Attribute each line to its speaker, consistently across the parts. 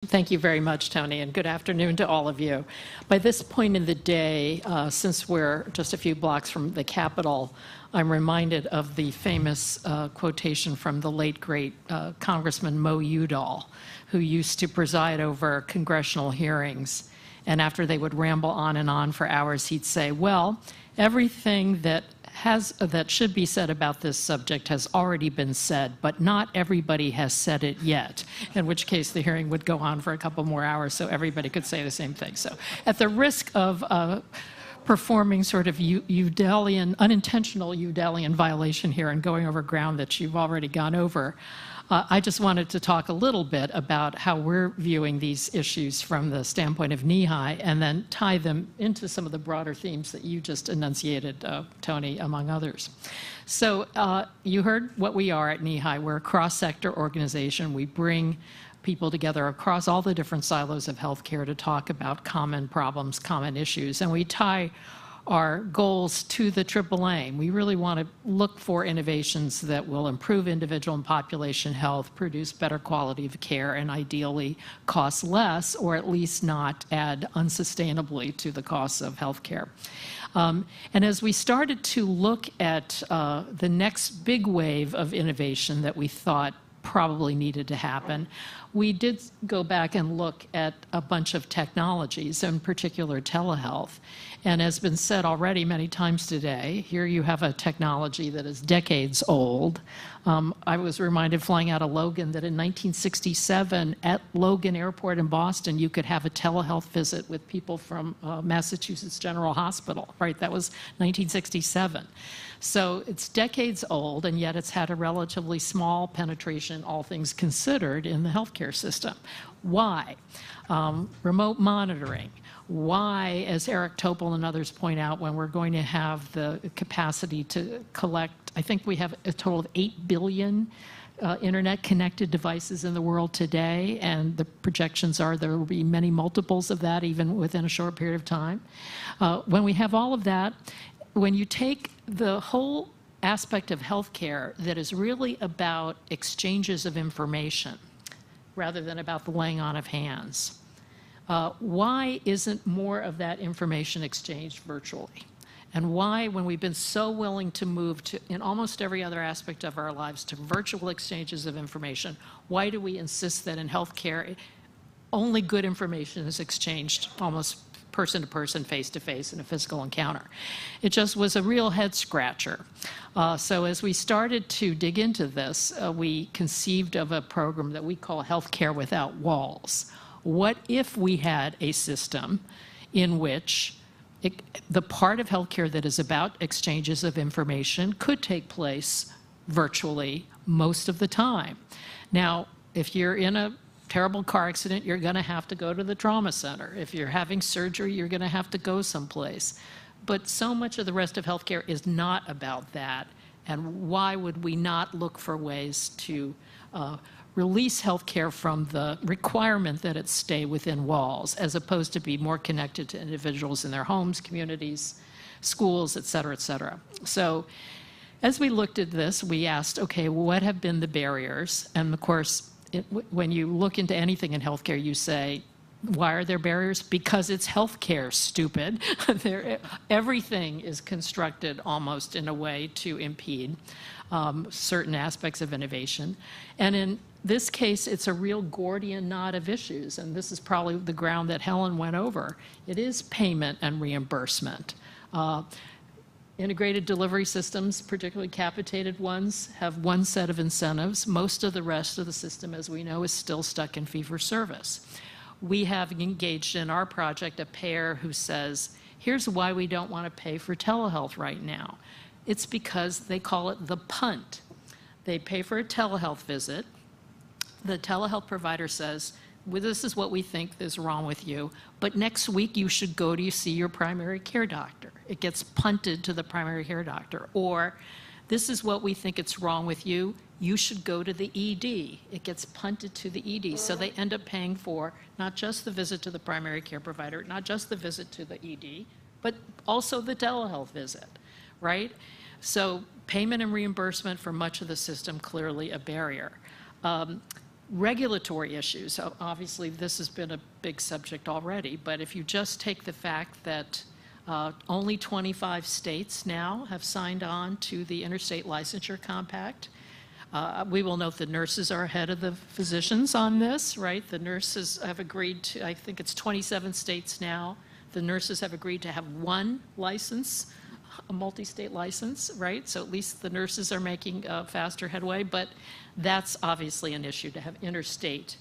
Speaker 1: Thank you very much, Tony, and good afternoon to all of you. By this point in the day, since we're just a few blocks from the Capitol, I'm reminded of the famous quotation from the late, great Congressman Mo Udall, who used to preside over congressional hearings. And after they would ramble on and on for hours, he'd say, well, everything that should be said about this subject has already been said, but not everybody has said it yet, in which case the hearing would go on for a couple more hours so everybody could say the same thing. So at the risk of performing sort of unintentional Udallian violation here and going over ground that you've already gone over, I just wanted to talk a little bit about how we're viewing these issues from the standpoint of NEHI and then tie them into some of the broader themes that you just enunciated, Tony, among others. So you heard what we are at NEHI. We're a cross-sector organization. We bring people together across all the different silos of healthcare to talk about common problems, common issues, and we tie our goals to the triple aim. We really want to look for innovations that will improve individual and population health, produce better quality of care, and ideally cost less, or at least not add unsustainably to the costs of healthcare. And as we started to look at the next big wave of innovation that we thought probably needed to happen, we did go back and look at a bunch of technologies, in particular telehealth. And as been said already many times today, here you have a technology that is decades old. I was reminded flying out of Logan that in 1967 at Logan Airport in Boston, you could have a telehealth visit with people from Massachusetts General Hospital, right? That was 1967. So it's decades old, and yet it's had a relatively small penetration, all things considered, in the healthcare system. Why? Remote monitoring. Why, as Eric Topol and others point out, when we're going to have the capacity to collect, I think we have a total of 8 billion internet-connected devices in the world today, and the projections are there will be many multiples of that even within a short period of time. When we have all of that, when you take the whole aspect of healthcare that is really about exchanges of information rather than about the laying on of hands, why isn't more of that information exchanged virtually? And why, when we've been so willing to move to, in almost every other aspect of our lives, to virtual exchanges of information, why do we insist that in healthcare only good information is exchanged almost person to person, face to face in a physical encounter? It just was a real head scratcher. So as we started to dig into this, we conceived of a program that we call Healthcare Without Walls. What if we had a system in which the part of healthcare that is about exchanges of information could take place virtually most of the time? Now, if you're in a terrible car accident, you're going to have to go to the trauma center. If you're having surgery, you're going to have to go someplace. But so much of the rest of healthcare is not about that. And why would we not look for ways to release healthcare from the requirement that it stay within walls, as opposed to be more connected to individuals in their homes, communities, schools, et cetera, et cetera. So as we looked at this, we asked, okay, what have been the barriers? And of course, when you look into anything in healthcare, you say, why are there barriers? Because it's healthcare, stupid. Everything is constructed almost in a way to impede certain aspects of innovation. And in this case, it's a real Gordian knot of issues, and this is probably the ground that Helen went over. It is payment and reimbursement. Integrated delivery systems, particularly capitated ones, have one set of incentives. Most of the rest of the system, as we know, is still stuck in fee-for-service. We have engaged in our project a payer who says, here's why we don't want to pay for telehealth right now. It's because they call it the punt. They pay for a telehealth visit. The telehealth provider says, well, this is what we think is wrong with you, but next week you should go to see your primary care doctor. It gets punted to the primary care doctor. Or, this is what we think it's wrong with you, you should go to the ED. It gets punted to the ED. So they end up paying for not just the visit to the primary care provider, not just the visit to the ED, but also the telehealth visit, right? So payment and reimbursement for much of the system, clearly a barrier. Regulatory issues. So obviously, this has been a big subject already, but if you just take the fact that only 25 states now have signed on to the Interstate Licensure Compact, we will note the nurses are ahead of the physicians on this, right? The nurses have agreed to, I think it's 27 states now, the nurses have agreed to have one license, a multi-state license, right? So at least the nurses are making faster headway, but that's obviously an issue to have interstate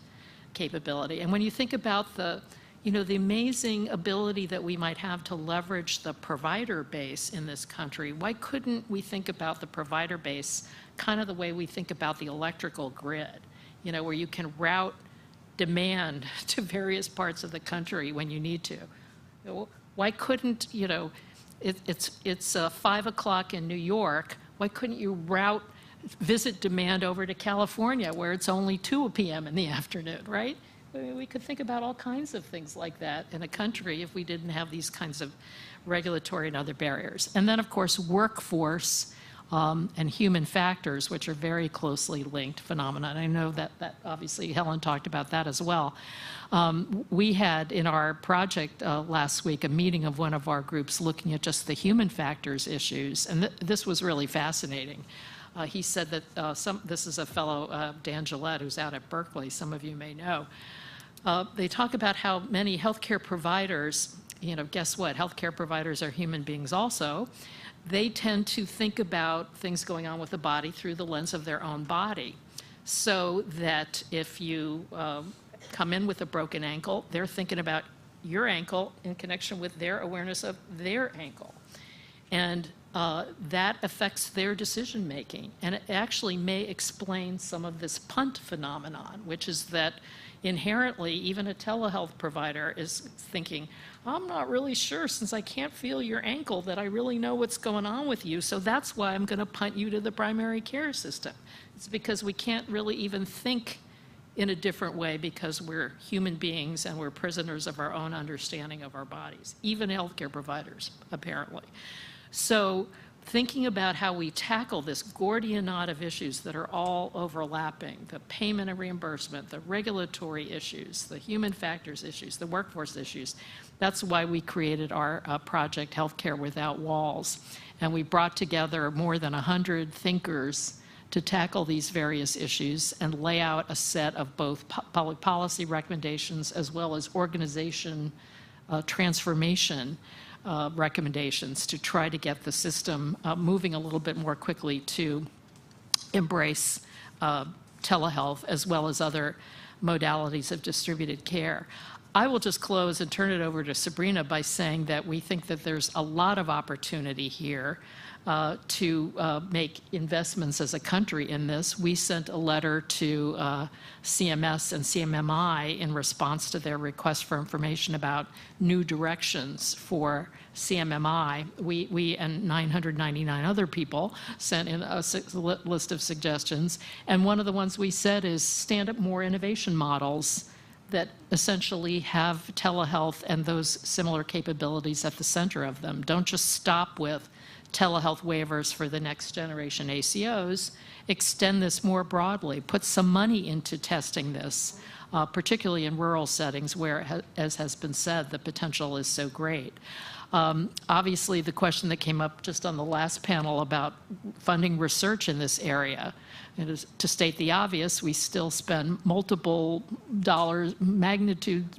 Speaker 1: capability. And when you think about the, the amazing ability that we might have to leverage the provider base in this country, why couldn't we think about the provider base kind of the way we think about the electrical grid, where you can route demand to various parts of the country when you need to? Why couldn't, it's 5 o'clock in New York, why couldn't you route visit demand over to California where it's only 2 p.m. in the afternoon, right? I mean, we could think about all kinds of things like that in a country if we didn't have these kinds of regulatory and other barriers. And then, of course, workforce and human factors, which are very closely linked phenomena. And I know that obviously Helen talked about that as well. We had in our project last week a meeting of one of our groups looking at just the human factors issues, and this was really fascinating. He said that this is a fellow, Dan Gillette, who's out at Berkeley, some of you may know. They talk about how many healthcare providers, guess what? Healthcare providers are human beings also. They tend to think about things going on with the body through the lens of their own body. So that if you come in with a broken ankle, they're thinking about your ankle in connection with their awareness of their ankle. And that affects their decision making. And it actually may explain some of this punt phenomenon, which is that inherently even a telehealth provider is thinking, I'm not really sure, since I can't feel your ankle, that I really know what's going on with you, so that's why I'm going to punt you to the primary care system. It's because we can't really even think in a different way because we're human beings and we're prisoners of our own understanding of our bodies, even healthcare providers, apparently. So thinking about how we tackle this Gordian knot of issues that are all overlapping, the payment and reimbursement, the regulatory issues, the human factors issues, the workforce issues, that's why we created our project, Healthcare Without Walls. And we brought together more than 100 thinkers to tackle these various issues and lay out a set of both public policy recommendations as well as organization transformation recommendations to try to get the system moving a little bit more quickly to embrace telehealth as well as other modalities of distributed care. I will just close and turn it over to Sabrina by saying that we think that there's a lot of opportunity here to make investments as a country in this. We sent a letter to CMS and CMMI in response to their request for information about new directions for CMMI. We and 999 other people sent in a list of suggestions, and one of the ones we said is stand up more innovation models that essentially have telehealth and those similar capabilities at the center of them. Don't just stop with telehealth waivers for the next generation ACOs. Extend this more broadly. Put some money into testing this, particularly in rural settings where, as has been said, the potential is so great. Obviously, the question that came up just on the last panel about funding research in this area, to state the obvious, we still spend multiple magnitudes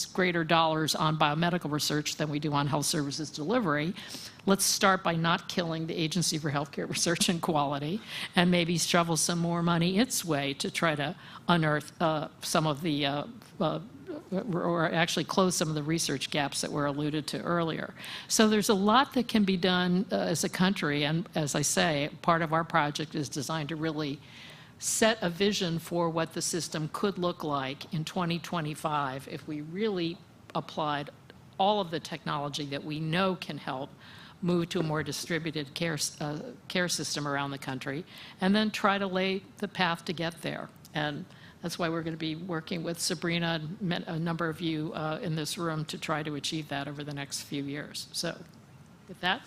Speaker 1: greater dollars on biomedical research than we do on health services delivery. Let's start by not killing the Agency for Healthcare Research and Quality and maybe shovel some more money its way to try to unearth some of the or actually close some of the research gaps that were alluded to earlier. So there's a lot that can be done as a country, and as I say, part of our project is designed to really set a vision for what the system could look like in 2025 if we really applied all of the technology that we know can help move to a more distributed care system around the country, and then try to lay the path to get there. And that's why we're going to be working with Sabrina and a number of you in this room to try to achieve that over the next few years. So with that,